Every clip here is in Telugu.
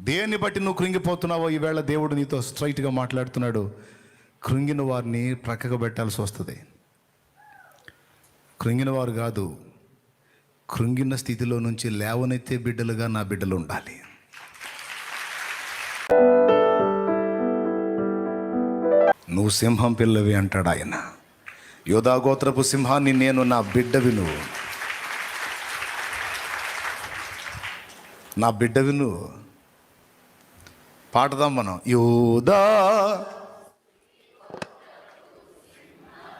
దేన్ని బట్టి నువ్వు కృంగిపోతున్నావో ఈవేళ దేవుడు నీతో స్ట్రైట్గా మాట్లాడుతున్నాడు. కృంగిన వారిని ప్రక్కకు పెట్టాల్సి వస్తుంది. కృంగిన వారు కాదు, కృంగిన స్థితిలో నుంచి లేవనెత్తే బిడ్డలుగా నా బిడ్డలు ఉండాలి. నువ్వు సింహం పిల్లవి అంటాడు ఆయన. యోధా గోత్రపు సింహాన్ని నేను, నా బిడ్డవి నువ్వు, నా బిడ్డవి నువ్వు. పాడదాం మనం, యోధా.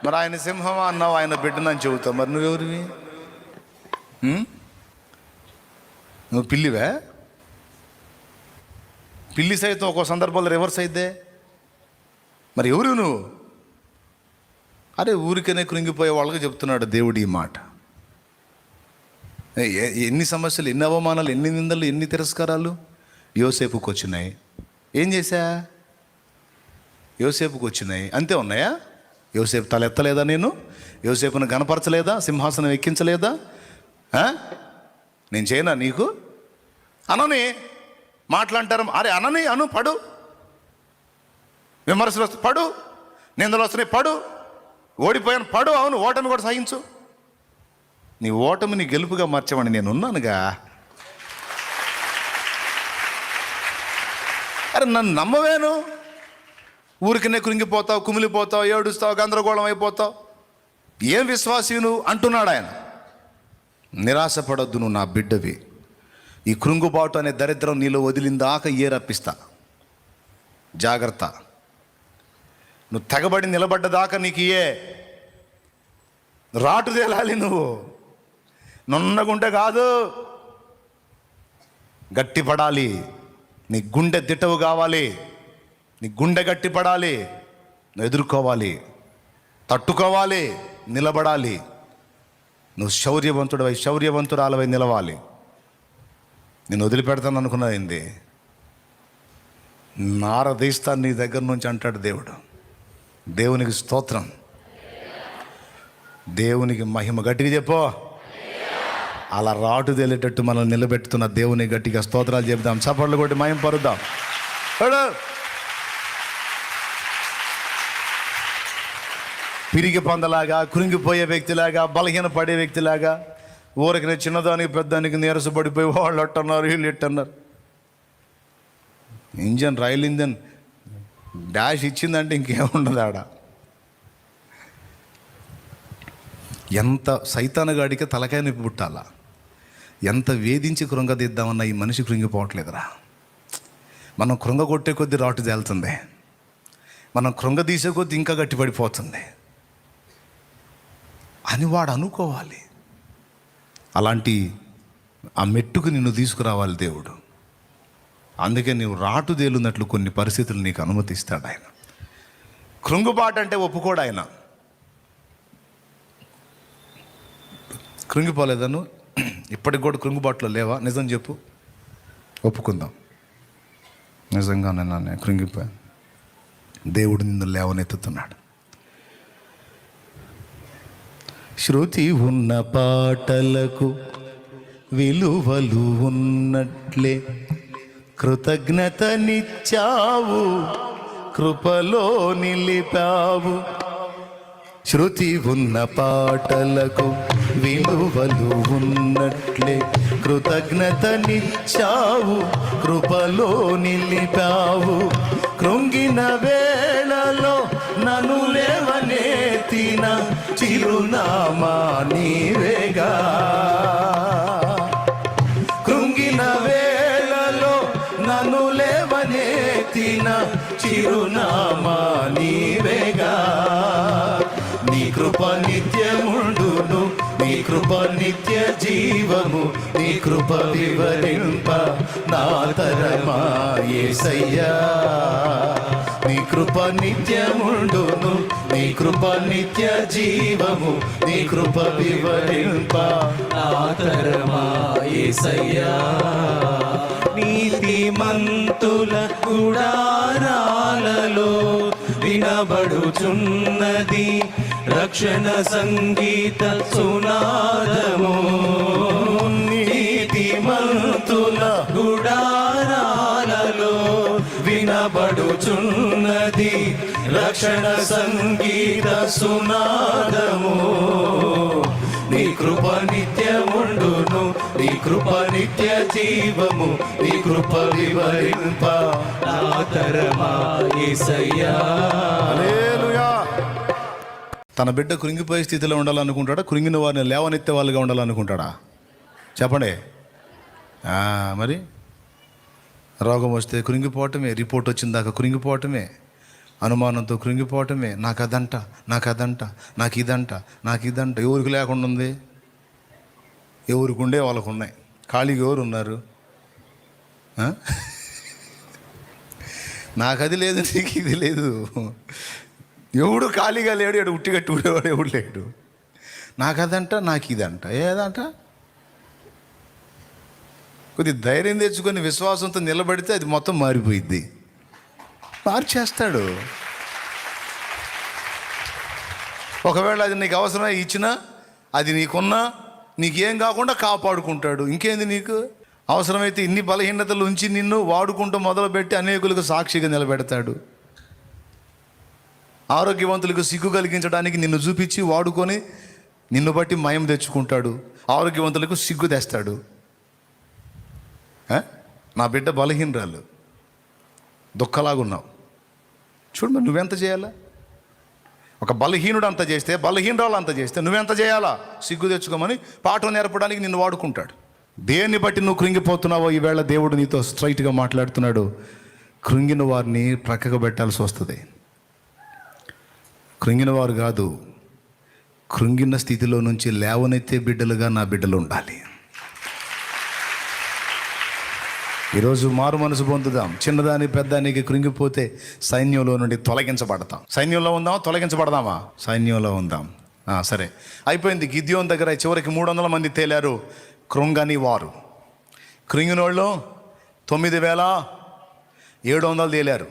మరి ఆయన సింహం అన్నావు, ఆయన బిడ్డనని చెబుతావు. మరి నువ్వెవరివి? నువ్వు పిల్లివే? పిల్లి సైతం ఒక్కో సందర్భంలో రివర్స్ అయితే మరి ఎవరు నువ్వు? అరే ఊరికనే కృంగిపోయే వాళ్ళకి చెప్తున్నాడు దేవుడు ఈ మాట. ఎన్ని సమస్యలు, ఎన్ని అవమానాలు, ఎన్ని నిందలు, ఎన్ని తిరస్కారాలు యోసేపుకి వచ్చినాయి. ఏం చేశా? యోసేపుకి వచ్చినాయి, అంతే ఉన్నాయా? యోసేపు తల ఎత్తలేదా? నేను యోసేపును గనపరచలేదా? సింహాసనం ఎక్కించలేదా? నేను చేయనా నీకు? అనని మాట్లాంటారు. అరే అనని అను, పడు. విమర్శలు వస్తే పడు, నిందలు వస్తున్నాయి పడు, ఓడిపోయాను పడు. అవును, ఓటమి కూడా సహించు. నీ ఓటమిని గెలుపుగా మార్చమని నేను ఉన్నానుగా. అరే నన్ను నమ్మవేను? ఊరికనే కృంగిపోతావు, కుమిలిపోతావు, ఏడుస్తావు, గందరగోళం అయిపోతావు. ఏం విశ్వాసి నువ్వు అంటున్నాడు ఆయన. నిరాశపడొద్దు, నువ్వు నా బిడ్డవి. ఈ కృంగుబాటు అనే దరిద్రం నీలో వదిలిందాక ఏ రప్పిస్తా. జాగ్రత్త. నువ్వు తెగబడి నిలబడ్డదాకా నీకు రాటు తేలాలి. నువ్వు నున్నగుంటే కాదు, గట్టిపడాలి. నీ గుండె దిట్టవు కావాలి, నీ గుండె గట్టిపడాలి. నువ్వు ఎదుర్కోవాలి, తట్టుకోవాలి, నిలబడాలి. నువ్వు శౌర్యవంతుడవై శౌర్యవంతురాలవై నిలవాలి. నేను వదిలిపెడతాను అనుకున్నది నారదీస్తాను నీ దగ్గర నుంచి అంటాడు దేవుడు. దేవునికి స్తోత్రం, దేవునికి మహిమ. గట్టిగా చెప్పో. అలా రాటు తేలేటట్టు మనల్ని నిలబెట్టుతున్న దేవుని గట్టిగా స్తోత్రాలు చెప్దాం. చప్పట్లు కొట్టి మహిమ పరుద్దాం. పిరిగి పొందలాగా, కృంగిపోయే వ్యక్తిలాగా, బలహీన పడే వ్యక్తిలాగా, ఊరికి చిన్నదానికి పెద్దానికి నీరసపడిపోయి వాళ్ళు అట్టన్నారు, వీళ్ళు ఇట్టన్నారు. ఇంజన్, రైల్ ఇంజన్ డాష్ ఇచ్చిందంటే ఇంకేముండదు ఆడ. ఎంత సైతానుగాడికి తలకాయ నొప్పి పుట్టాలా, ఎంత వేధించి కృంగదీద్దామన్నా ఈ మనిషి కృంగిపోవట్లేదురా. మనం కృంగ కొట్టే కొద్దీ రాటు తేలుతుంది, మనం కృంగదీసే కొద్దీ ఇంకా గట్టిపడిపోతుంది అని వాడు అనుకోవాలి. అలాంటి ఆ మెట్టుకు నిన్ను తీసుకురావాలి దేవుడు. అందుకే నీవు రాటు తేలున్నట్లు కొన్ని పరిస్థితులు నీకు అనుమతిస్తాడు ఆయన. కృంగుబాటు అంటే ఒప్పుకోడు ఆయన. కృంగిపోలేదా నువ్వు? ఇప్పటికి కూడా కృంగుబాటులో లేవా? నిజం చెప్పు, ఒప్పుకుందాం. నిజంగానే నన్ను కృంగిపోయాను, దేవుడు నిన్ను లేవనెత్తుతున్నాడు. శృతి ఉన్న పాటలకు విలువలు ఉన్నట్లే కృతజ్ఞతనిచ్చావు, కృపలో నిలిపావు. శృతి ఉన్న పాటలకు విలువలు ఉన్నట్లే కృతజ్ఞతనిచ్చావు, కృపలో నిలిపావు. కృంగిన వేళలో నన్ను లేవనెత్తిన చిరునామా నీవేగా. కృంగిన వేళలో నన్ను లేవనెత్తిన చిరునామా నీవేగా. నీ కృప నిత్యముండును, నీ కృప నిత్య జీవము, నీ కృప వివరింప నా తరమా యేసయ్యా. నీ కృప నిత్యముండును, నీ కృప నిత్య జీవము, నీ కృప వివరింప నా తరమా యేసయ్యా. నీతిమంతుల గుడారాలలో వినబడుచున్నది రక్షణ సంగీత సునాదము. నీతిమంతుల గుడారాలలో వినబడుచున్నది రక్షణ సంగీత సునాదము. నీ కృప నిత్యముండును, నీ కృప నిత్య జీవము, నీ కృప వివరింప నా తరమా యేసయ్యా. హల్లెలూయా. తన బిడ్డ కృంగిపోయే స్థితిలో ఉండాలనుకుంటాడా, కృంగిన వారిని లేవనెత్తే వాళ్ళుగా ఉండాలనుకుంటాడా? చెప్పండి. మరి రోగం వస్తే కృంగిపోవటమే, రిపోర్ట్ వచ్చిన దాకా కృంగిపోవటమే, అనుమానంతో కృంగిపోవటమే. నాకు అదంట, నాకు అదంట, నాకు ఇదంట, నాకు ఇదంట. ఎవరికి లేకుండా ఉంది? ఎవరికి ఉండే వాళ్ళకు ఉన్నాయి. ఖాళీగా ఎవరు ఉన్నారు? నాకు అది లేదు, నీకు ఇది లేదు. ఎవడు ఖాళీగా లేడు, ఎడు ఉట్టిగట్టి ఉండేవాడు ఎవడు లేడు. నాకు అదంట, నాకు ఇదంట. ఏదంట? కొద్ది ధైర్యం తెచ్చుకొని విశ్వాసంతో నిలబడితే అది మొత్తం మారిపోయిద్ది. మార్చేస్తాడు. ఒకవేళ అది నీకు అవసరమై ఇచ్చినా, అది నీకున్నా, నీకేం కాకుండా కాపాడుకుంటాడు. ఇంకేంది నీకు? అవసరమైతే ఇన్ని బలహీనతలు ఉంచి నిన్ను వాడుకుంటూ మొదలుపెట్టి అనేకులకు సాక్షిగా నిలబెడతాడు. ఆరోగ్యవంతులకు సిగ్గు కలిగించడానికి నిన్ను చూపించి వాడుకొని నిన్ను బట్టి మయం తెచ్చుకుంటాడు. ఆరోగ్యవంతులకు సిగ్గు తెస్తాడు. నా బిడ్డ బలహీనరాలు, దుఃఖలాగున్నావు, చూడు మరి నువ్వెంత చేయాలా? ఒక బలహీనుడు అంత చేస్తే, బలహీనరాలు అంత చేస్తే నువ్వెంత చేయాలా? సిగ్గు తెచ్చుకోమని పాఠం నేర్పడానికి నిన్ను వాడుకుంటాడు. దేన్ని బట్టి నువ్వు కృంగిపోతున్నావో ఈవేళ దేవుడు నీతో స్ట్రైట్గా మాట్లాడుతున్నాడు. కృంగిన వారిని ప్రక్కకు పెట్టాల్సి వస్తుంది. కృంగిన వారు కాదు, కృంగిన స్థితిలో నుంచి లేవనెత్తే బిడ్డలుగా నా బిడ్డలు ఉండాలి. ఈరోజు మారు మనసు పొందుదాం. చిన్నదాని పెద్దానికి కృంగిపోతే సైన్యంలో నుండి తొలగించబడతాం. సైన్యంలో ఉందామా, తొలగించబడదామా? సైన్యంలో ఉందాం. సరే, అయిపోయింది. గిద్యోన్ దగ్గర చివరికి 300 మంది తేలారు. కృంగని వారు, కృంగిన వాళ్ళు 9700 తేలారు.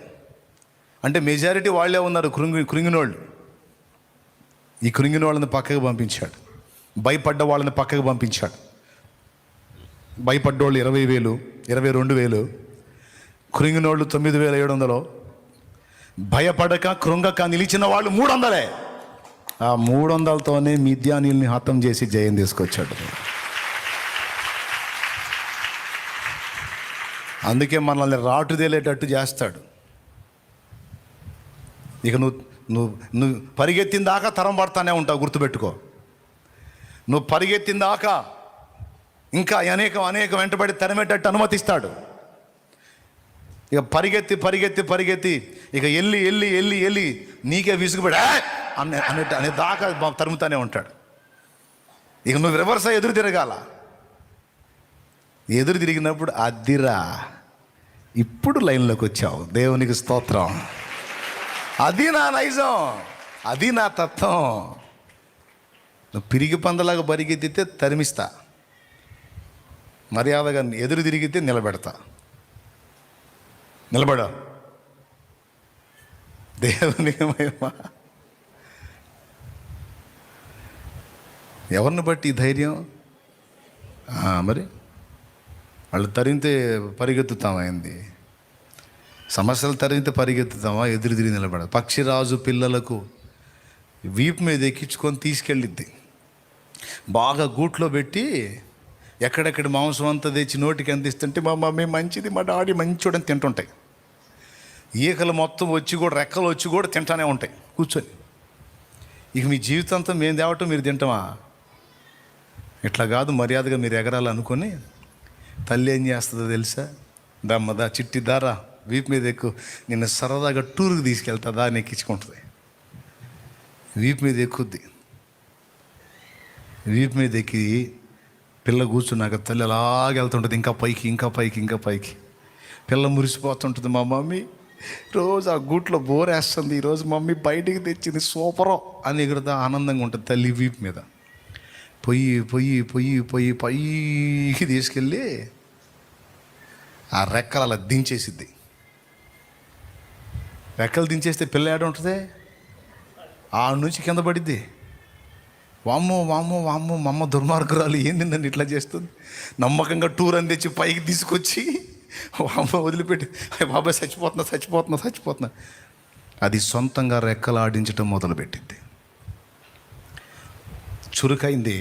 అంటే మెజారిటీ వాళ్ళే ఉన్నారు కృంగినోళ్ళు. ఈ కృంగిన వాళ్ళని పక్కకు పంపించాడు. భయపడ్డ వాళ్ళని పక్కకు పంపించాడు. భయపడ్డోళ్ళు 20,000, 22,000, కృంగినోళ్ళు 9,700, భయపడక కృంగక నిలిచిన వాళ్ళు 300. ఆ 300తోనే మిద్యానీయుల్ని హతం చేసి జయం తీసుకొచ్చాడు. అందుకే మనల్ని రాటుదేలేటట్టు చేస్తాడు. ఇక నువ్వు పరిగెత్తిన దాకా తరం పడతానే ఉంటావు, గుర్తుపెట్టుకో. నువ్వు పరిగెత్తిన దాకా ఇంకా అనేక వెంటబడి తరిమేటట్టు అనుమతిస్తాడు. ఇక పరిగెత్తి ఇక వెళ్ళి నీకే విసుగుపడి అనే దాకా తరుముతానే ఉంటాడు. ఇక నువ్వు రివర్స్ ఎదురు తిరగాల. ఎదురు తిరిగినప్పుడు అద్దిరా, ఇప్పుడు లైన్లోకి వచ్చావు, దేవునికి స్తోత్రం. అది నా నైజం, అది నా తత్వం. నువ్వు పిరిగి పందలాగా పరిగెత్తితే తరిమిస్తా, మర్యాదగా ఎదురు తిరిగితే నిలబెడతా. నిలబడా. దేవునికి మహిమ. ఎవరిని బట్టి ధైర్యం? మరి వాళ్ళు తరిగితే పరిగెత్తుతామైంది. సమస్యలు తరిగితే పరిగెత్తుతామా? ఎదురు తిరిగి నిలబడ. పక్షిరాజు పిల్లలకు వీపు మీద ఎక్కించుకొని తీసుకెళ్ళిద్ది. బాగా గూట్లో పెట్టి ఎక్కడెక్కడ మాంసం అంతా తెచ్చి నోటికి అందిస్తుంటే మా మమ్మీ మంచిది, మా డాడీ మంచోడని తింటుంటాయి. ఈకలు మొత్తం వచ్చి కూడా, రెక్కలు వచ్చి కూడా తింటానే ఉంటాయి కూర్చొని. ఇక మీ జీవితంతో మేము తేవటం మీరు తింటామా? ఇట్లా కాదు, మర్యాదగా మీరు ఎగరాలనుకొని తల్లి ఏం చేస్తుందో తెలుసా? దమ్మదా చిట్టి దారా వీపు మీద ఎక్కువ, నిన్ను సరదాగా టూర్కి తీసుకెళ్తా, దాన్ని ఎక్కించుకుంటుంది. వీపు మీద ఎక్కుద్ది. వీపు మీద ఎక్కి పిల్ల కూర్చున్నాక తల్లి అలాగే వెళ్తుంటుంది, ఇంకా పైకి. పిల్ల మురిసిపోతుంటుంది. మా మమ్మీ రోజు ఆ గూట్లో బోరేస్తుంది, ఈరోజు మమ్మీ బయటికి తెచ్చింది సూపరో అని ఎగురుతా ఆనందంగా ఉంటుంది. తల్లి వీపు మీద పొయ్యి పైకి తీసుకెళ్ళి ఆ రెక్కలు అలా దించేసిద్ది. రెక్కలు దించేస్తే పిల్ల ఏడ ఉంటుంది? ఆ నుంచి కింద పడిద్ది. వామ్మో మా అమ్మ దుర్మార్గురాలు ఏంది నన్ను ఇట్లా చేస్తుంది. నమ్మకంగా టూర్ అని తెచ్చి పైకి తీసుకొచ్చి అమ్మ వదిలిపెట్టి బాబాయ్ చచ్చిపోతున్నా. అది సొంతంగా రెక్కలు ఆడించడం మొదలుపెట్టింది. చురుకైంది,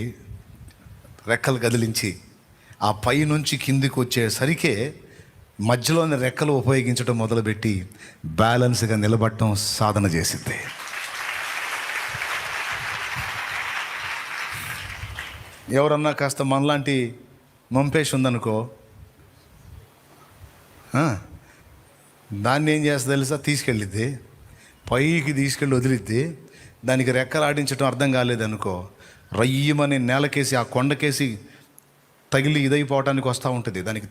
రెక్కలు కదిలించి ఆ పై నుంచి కిందికి వచ్చేసరికే మధ్యలోని రెక్కలు ఉపయోగించడం మొదలుపెట్టి బ్యాలెన్స్గా నిలబడటం సాధన చేసింది. ఎవరన్నా కాస్త మనలాంటి మంపేసి ఉందనుకో, దాన్ని ఏం చేస్తా తెలుసా, తీసుకెళ్ళిద్ది, పైకి తీసుకెళ్ళి వదిలిద్ది. దానికి రెక్కలు ఆడించడం అర్థం కాలేదనుకో, రయ్యమని నేలకేసి ఆ కొండకేసి తగిలి ఇదైపోవటానికి వస్తూ ఉంటుంది. దానికి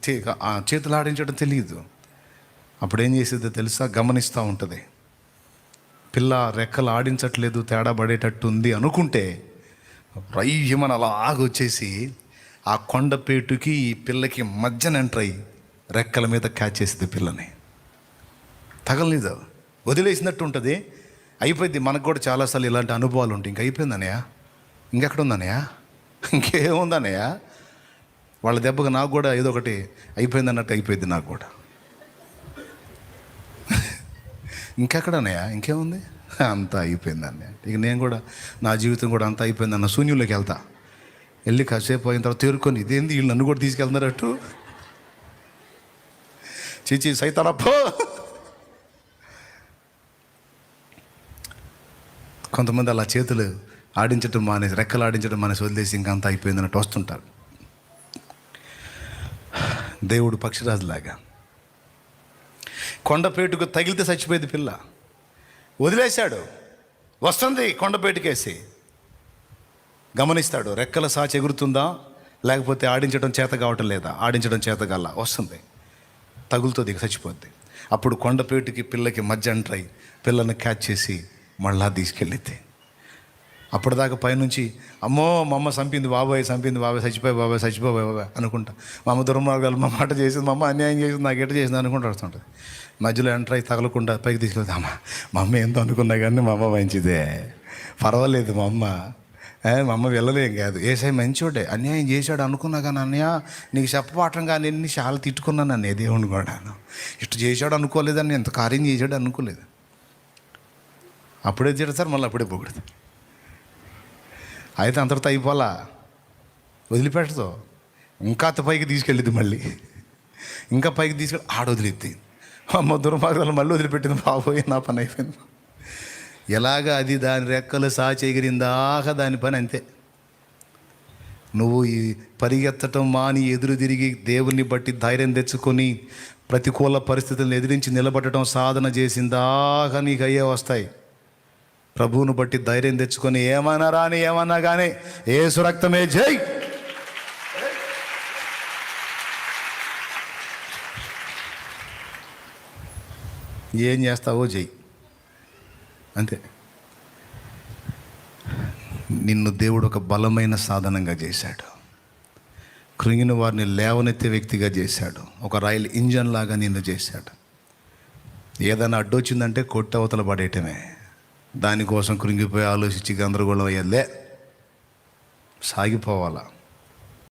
చేతులు ఆడించడం తెలియదు. అప్పుడు ఏం చేసేదో తెలుసా, గమనిస్తూ ఉంటుంది. పిల్ల రెక్కలు ఆడించట్లేదు, తేడా పడేటట్టు ఉంది అనుకుంటే రయ్యమని అలాగొచ్చేసి ఆ కొండపేటుకి ఈ పిల్లకి మధ్యన ఎంటర్ అయ్యి రెక్కల మీద క్యాచ్ చేసింది. పిల్లని తగలలేదు, వదిలేసినట్టు ఉంటుంది. అయిపోయింది. మనకు కూడా చాలాసార్లు ఇలాంటి అనుభవాలు ఉంటాయి. ఇంక అయిపోయిందనయా, ఇంకెక్కడ ఉందనయా, ఇంకేముందనయా, వాళ్ళ దెబ్బకు నాకు కూడా ఏదో ఒకటి అయిపోయింది అన్నట్టు అయిపోయింది నాకు కూడా. ఇంకెక్కడనయా, ఇంకేముంది, అంతా అయిపోయింది అన్నయ్య. ఇక నేను కూడా నా జీవితం కూడా అంతా అయిపోయింది అన్న శూన్యంలోకి వెళ్తా. వెళ్ళి కాసేపు అయిన తర్వాత తేరుకొని, ఇదేంది వీళ్ళు నన్ను కూడా తీసుకెళ్తున్నారట్టు, చీచి సైతానప్పో. కొంతమంది అలా చేతులు ఆడించడం మానేసి, రెక్కలు ఆడించడం మానేసి వదిలేసి ఇంకంతా అయిపోయింది అన్నట్టు వస్తుంటారు. దేవుడు పక్షిరాజులాగా కొండపేటుకు తగిలితే చచ్చిపోయేది పిల్ల, వదిలేశాడు. వస్తుంది కొండపేటుకేసి, గమనిస్తాడు రెక్కల సాచి ఎగురుతుందా లేకపోతే ఆడించడం చేత కావటం లేదా, ఆడించడం చేత గల్లా వస్తుంది, తగులుతుంది, చచ్చిపోద్ది. అప్పుడు కొండపేటుకి పిల్లకి మధ్య ఎంటర్ అయ్యి పిల్లని క్యాచ్ చేసి మళ్ళా తీసుకెళ్ళిద్ది. అప్పటిదాకా పైనుంచి అమ్మో మా అమ్మ చంపింది బాబాయ్, చచ్చిపోయి బాబాయ్ అనుకుంటా. మా అమ్మ దుర్మార్గాలు, మా మాట చేసింది, మా అమ్మ అన్యాయం చేసింది, నాకు ఎట చేసింది అనుకుంటూ వస్తుంటుంది. మధ్యలో ఎంటర్ అయ్యి తగలకుండా పైకి తీసుకెళ్తే, మా అమ్మ ఎంతో అనుకున్నా కానీ మా అమ్మ మంచిదే, పర్వాలేదు, మా అమ్మ వెళ్ళలేం కాదు, ఏసై మంచోడే, అన్యాయం చేశాడు అనుకున్నా కానీ అన్నయ్య నీకు చెప్పపాటం కానీ ఎన్ని చాలా తిట్టుకున్నాను నన్ను, ఏ దేవుని కూడా ఇటు చేశాడు అనుకోలేదని, ఎంత కార్యం చేశాడు అనుకోలేదు. అప్పుడే తిడతారు, మళ్ళీ అప్పుడే పొగుడుతారు. అయితే అంతటితో అయిపోలా, వదిలిపెట్టదు, ఇంకా పైకి తీసుకెళ్ళిద్ది, మళ్ళీ ఇంకా పైకి తీసుకెళ్ళి వదిలిద్ది. అమ్మ దుర్మార్గాలు మళ్ళీ వదిలిపెట్టింది, బాబోయే నా పని అయిపోయింది. ఎలాగ అది దాని రెక్కలు సాచి ఎగిరిందాక దాని పని అంతే. నువ్వు ఈ పరిగెత్తటం మాని ఎదురు తిరిగి దేవుని బట్టి ధైర్యం తెచ్చుకొని ప్రతికూల పరిస్థితులను ఎదిరించి నిలబడటం సాధన చేసిందాక నీకు అయ్యే వస్తాయి. ప్రభువును బట్టి ధైర్యం తెచ్చుకొని ఏమన్నా రాని ఏమన్నా కానీ యేసు రక్తమే జై. ఏం చేస్తావో జై, అంతే. నిన్ను దేవుడు ఒక బలమైన సాధనంగా చేశాడు, కృంగిన వారిని లేవనెత్తే వ్యక్తిగా చేశాడు, ఒక రైలు ఇంజన్ లాగా నిన్ను చేశాడు. ఏదైనా అడ్డొచ్చిందంటే కొట్టి అవతల పడేయటమే. దానికోసం కృంగిపోయి ఆలోచించి గందరగోళం అయ్యేలే, సాగిపోవాలా.